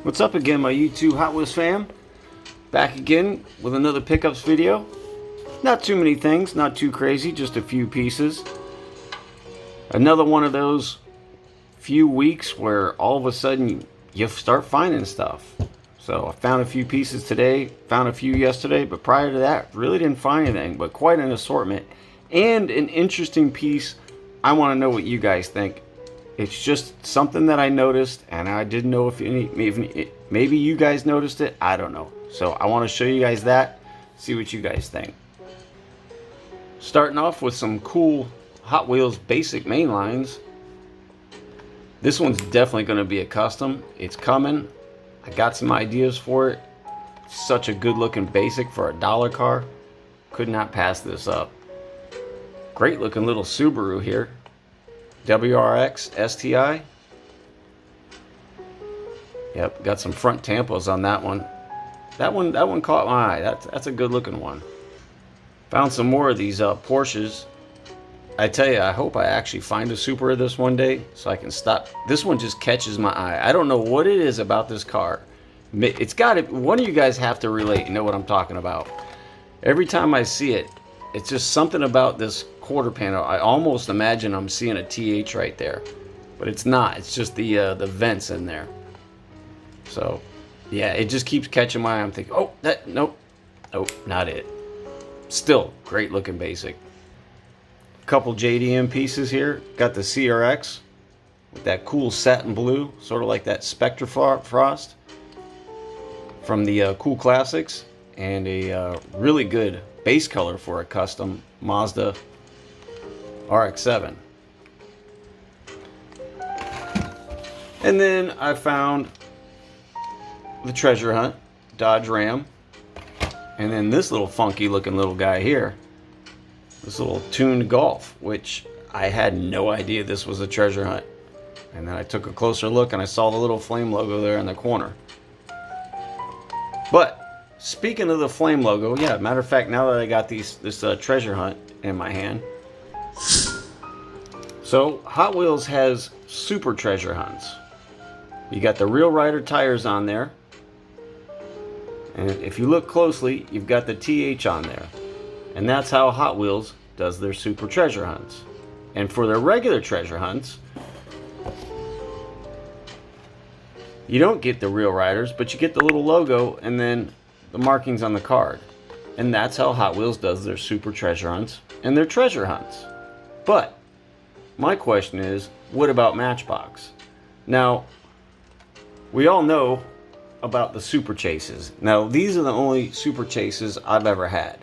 What's up again, my YouTube Hot Wheels fam? Back again with another pickups video. Not too many things, not too crazy, just a few pieces. Another one of those few weeks where all of a sudden you start finding stuff. So I found a few pieces today, found a few yesterday, but prior to that, really didn't find anything, but quite an assortment. And an interesting piece. I want to know what you guys think. It's just something that I noticed, and I didn't know if maybe you guys noticed it. I don't know. So I want to show you guys that, see what you guys think. Starting off with some cool Hot Wheels basic main lines. This one's definitely going to be a custom. It's coming. I got some ideas for it. Such a good looking basic for a dollar car. Could not pass this up. Great looking little Subaru here. WRX STI. Yep, got some front tampos on that one. That one caught my eye. That's a good looking one. Found some more of these Porsches. I tell you, I hope I actually find a Super of this one day so I can stop. This one just catches my eye. I don't know what it is about this car. It's got to. One of you guys have to relate and know what I'm talking about. Every time I see it, it's just something about this quarter panel. I almost imagine I'm seeing a TH right there, but it's not. It's just the vents in there. So, yeah, it just keeps catching my eye. I'm thinking, oh, nope, not it. Still great looking basic. Couple JDM pieces here. Got the CRX with that cool satin blue, sort of like that Spectre Frost from the Cool Classics, and a really good base color for a custom Mazda RX-7. And then I found the treasure hunt Dodge Ram, and then this little funky looking little guy here, this little tuned Golf, which I had no idea this was a treasure hunt. And then I took a closer look and I saw the little flame logo there in the corner. But speaking of the flame logo, yeah, matter of fact, now that I got this treasure hunt in my hand, so Hot Wheels has super treasure hunts. You got the Real Rider tires on there, and if you look closely, you've got the TH on there. And that's how Hot Wheels does their super treasure hunts. And for their regular treasure hunts, you don't get the Real Riders, but you get the little logo and then the markings on the card. And that's how Hot Wheels does their super treasure hunts and their treasure hunts. But my question is, what about Matchbox? Now, we all know about the super chases. Now, these are the only super chases I've ever had.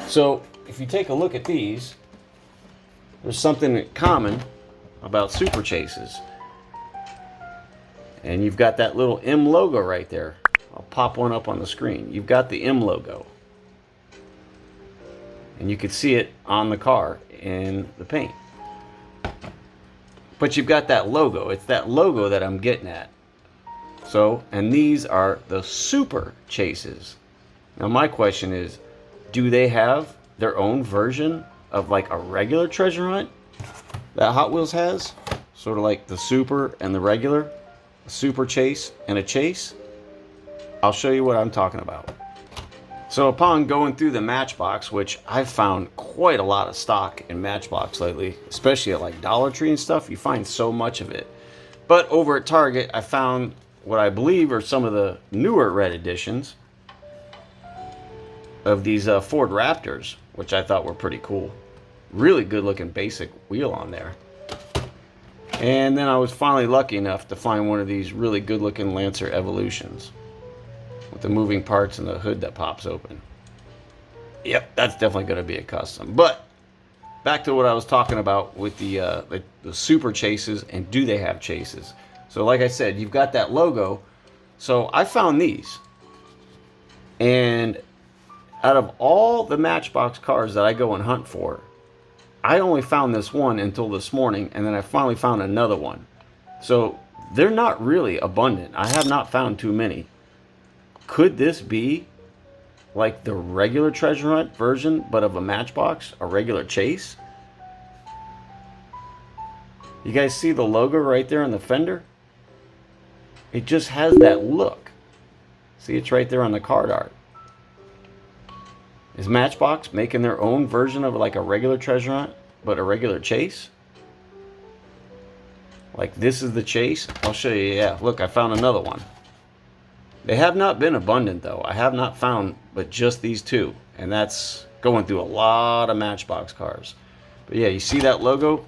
So, if you take a look at these, there's something common about super chases. And you've got that little M logo right there. I'll pop one up on the screen. You've got the M logo. And you can see it on the car in the paint. But you've got that logo. It's that logo that I'm getting at. So, and these are the super chases. Now my question is, do they have their own version of like a regular treasure hunt that Hot Wheels has? Sort of like the super and the regular, a super chase and a chase? I'll show you what I'm talking about. So upon going through the Matchbox, which I've found quite a lot of stock in Matchbox lately, especially at like Dollar Tree and stuff, you find so much of it. But over at Target, I found what I believe are some of the newer red editions of these Ford Raptors, which I thought were pretty cool. Really good looking basic wheel on there. And then I was finally lucky enough to find one of these really good looking Lancer Evolutions with the moving parts and the hood that pops open. Yep, that's definitely going to be a custom. But back to what I was talking about with the super chases, and do they have chases? So like I said, you've got that logo. So I found these, and out of all the Matchbox cars that I go and hunt for, I only found this one until this morning, and then I finally found another one. So they're not really abundant. I have not found too many. Could this be like the regular treasure hunt version, but of a Matchbox, a regular chase? You guys see the logo right there on the fender? It just has that look. See, it's right there on the card art. Is Matchbox making their own version of like a regular treasure hunt, but a regular chase? Like this is the chase? I'll show you. Yeah, look, I found another one. They have not been abundant though. I have not found but just these two. And that's going through a lot of Matchbox cars. But yeah, you see that logo?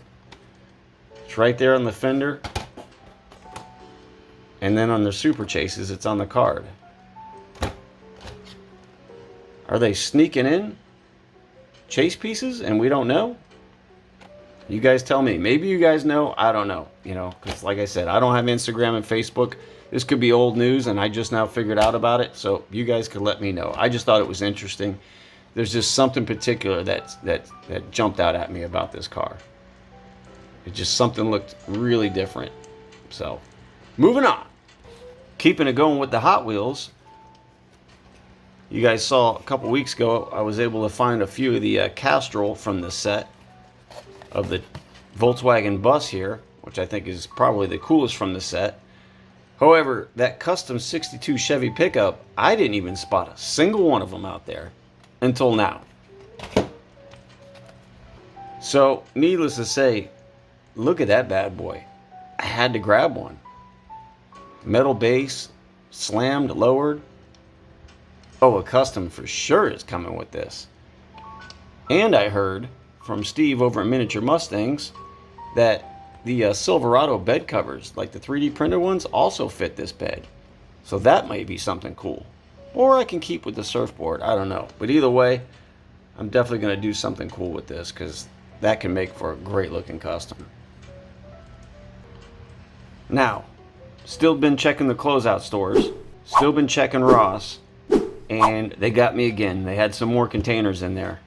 It's right there on the fender. And then on their Super Chases, it's on the card. Are they sneaking in chase pieces and we don't know? You guys tell me. Maybe you guys know. I don't know. You know, because like I said, I don't have Instagram and Facebook. This could be old news and I just now figured out about it. So you guys could let me know. I just thought it was interesting. There's just something particular that jumped out at me about this car. It just something looked really different. So moving on. Keeping it going with the Hot Wheels. You guys saw a couple weeks ago, I was able to find a few of the Castrol from the set of the Volkswagen bus here, which I think is probably the coolest from the set. However, that custom 62 Chevy pickup, I didn't even spot a single one of them out there until now. So, needless to say, look at that bad boy. I had to grab one. Metal base, slammed, lowered. Oh, a custom for sure is coming with this. And I heard from Steve over at Miniature Mustangs that the Silverado bed covers, like the 3D printed ones, also fit this bed. So that might be something cool. Or I can keep with the surfboard. I don't know. But either way, I'm definitely going to do something cool with this because that can make for a great looking custom. Now, still been checking the closeout stores. Still been checking Ross. And they got me again. They had some more containers in there.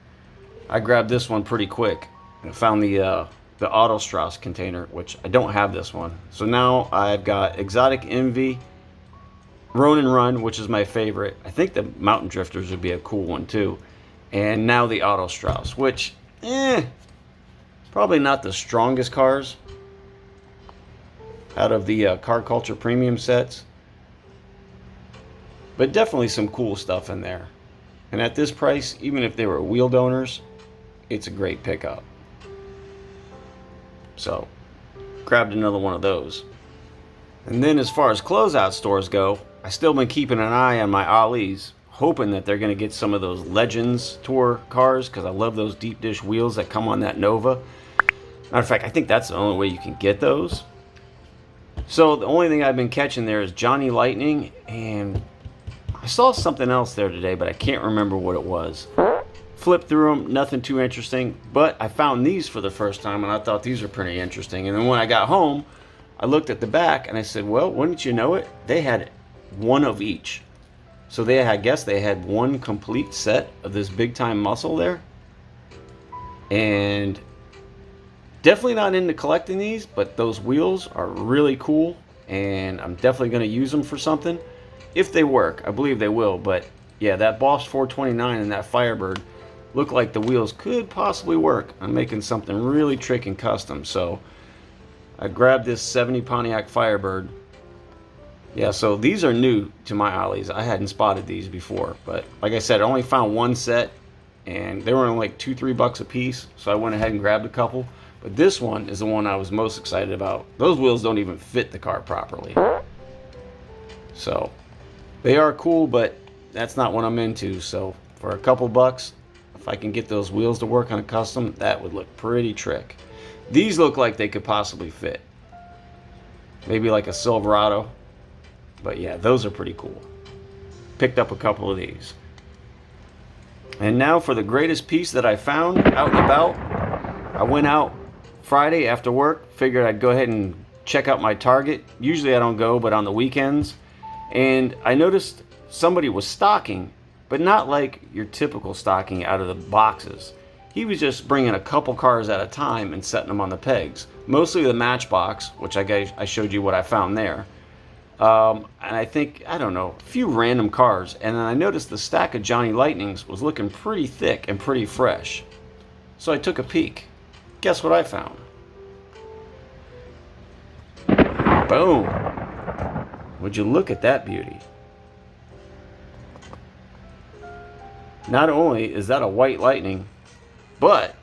I grabbed this one pretty quick. I found the Auto Strauss container, which I don't have this one. So now I've got Exotic Envy, Ronin Run, which is my favorite. I think the Mountain Drifters would be a cool one too. And now the Auto Strauss, which, probably not the strongest cars out of the Car Culture Premium sets. But definitely some cool stuff in there. And at this price, even if they were wheeled owners, it's a great pickup. So, grabbed another one of those. And then as far as closeout stores go, I still been keeping an eye on my Ollie's, hoping that they're going to get some of those Legends Tour cars, because I love those deep dish wheels that come on that Nova. Matter of fact, I think that's the only way you can get those. So the only thing I've been catching there is Johnny Lightning, and I saw something else there today, but I can't remember what it was. Flipped through them, nothing too interesting, but I found these for the first time, and I thought these were pretty interesting. And then when I got home, I looked at the back, and I said, well, wouldn't you know it? They had one of each. So I guess they had one complete set of this big time muscle there. And definitely not into collecting these, but those wheels are really cool, and I'm definitely going to use them for something. If they work, I believe they will, but yeah, that Boss 429 and that Firebird look like the wheels could possibly work on making something really trick and custom. So I grabbed this 70 Pontiac Firebird. Yeah, so these are new to my Ollies. I hadn't spotted these before, but like I said, I only found one set, and they were only like $2-3 a piece, so I went ahead and grabbed a couple. But this one is the one I was most excited about. Those wheels don't even fit the car properly. So they are cool, but that's not what I'm into. So for a couple bucks, if I can get those wheels to work on a custom, that would look pretty trick. These look like they could possibly fit. Maybe like a Silverado. But yeah, those are pretty cool. Picked up a couple of these. And now for the greatest piece that I found out and about. I went out Friday after work. Figured I'd go ahead and check out my Target. Usually I don't go, but on the weekends. And I noticed somebody was stocking, but not like your typical stocking out of the boxes. He was just bringing a couple cars at a time and setting them on the pegs. Mostly the Matchbox, which I showed you what I found there. And I think, I don't know, a few random cars. And then I noticed the stack of Johnny Lightnings was looking pretty thick and pretty fresh. So I took a peek. Guess what I found? Boom. Would you look at that beauty? Not only is that a white lightning, but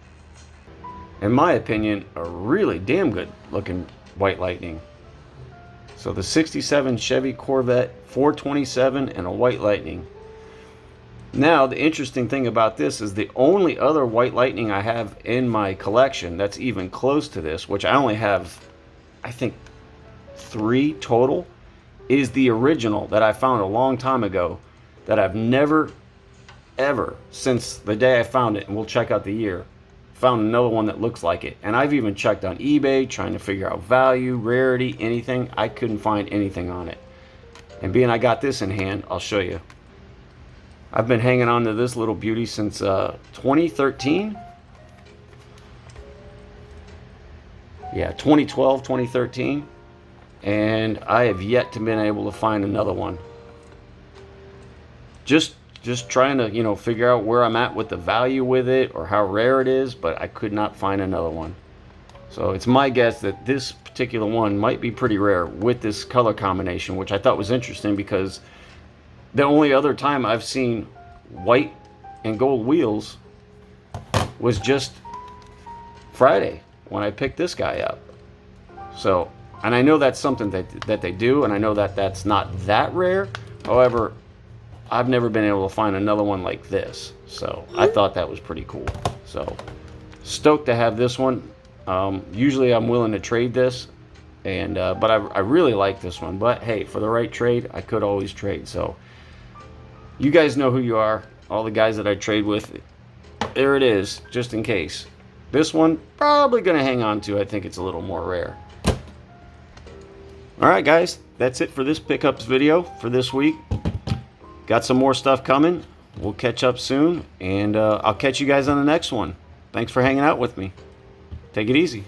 in my opinion, a really damn good looking white lightning. So the 67 Chevy Corvette 427 and a white lightning. Now, the interesting thing about this is the only other white lightning I have in my collection that's even close to this, which I only have, I think, 3 total, is the original that I found a long time ago that I've never, ever, since the day I found it, and we'll check out the year, found another one that looks like it. And I've even checked on eBay, trying to figure out value, rarity, anything. I couldn't find anything on it. And being I got this in hand, I'll show you. I've been hanging on to this little beauty since 2013. Yeah, 2012, 2013. And I have yet to been able to find another one. Just trying to, you know, figure out where I'm at with the value with it or how rare it is, but I could not find another one. So it's my guess that this particular one might be pretty rare with this color combination, which I thought was interesting because the only other time I've seen white and gold wheels was just Friday when I picked this guy up. So, and I know that's something that they do, and I know that that's not that rare. However, I've never been able to find another one like this. So I thought that was pretty cool. So stoked to have this one. Usually I'm willing to trade this, and but I really like this one. But hey, for the right trade, I could always trade. So you guys know who you are. All the guys that I trade with, there it is, just in case. This one, probably going to hang on to. I think it's a little more rare. All right, guys, that's it for this pickups video for this week. Got some more stuff coming. We'll catch up soon, and I'll catch you guys on the next one. Thanks for hanging out with me. Take it easy.